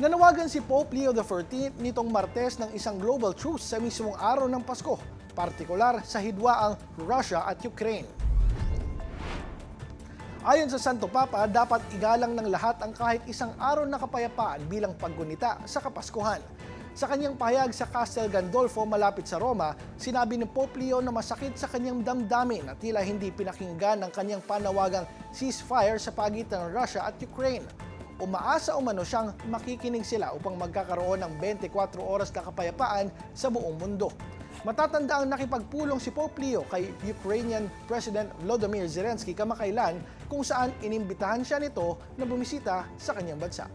Nanawagan si Pope Leo XIV nitong Martes ng isang global truce sa mismong araw ng Pasko, partikular sa hidwaang Russia at Ukraine. Ayon sa Santo Papa, dapat igalang ng lahat ang kahit isang araw na kapayapaan bilang paggunita sa Kapaskuhan. Sa kanyang pahayag sa Castel Gandolfo malapit sa Roma, sinabi ni Pope Leo na masakit sa kanyang damdamin na tila hindi pinakinggan ng kanyang panawagang ceasefire sa pagitan ng Russia at Ukraine. Umaasa umano siyang makikinig sila upang magkakaroon ng 24 oras na kapayapaan sa buong mundo. Matatanda ang nakipagpulong si Pope Leo kay Ukrainian President Volodymyr Zelensky kamakailan kung saan inimbitahan siya nito na bumisita sa kanyang bansa.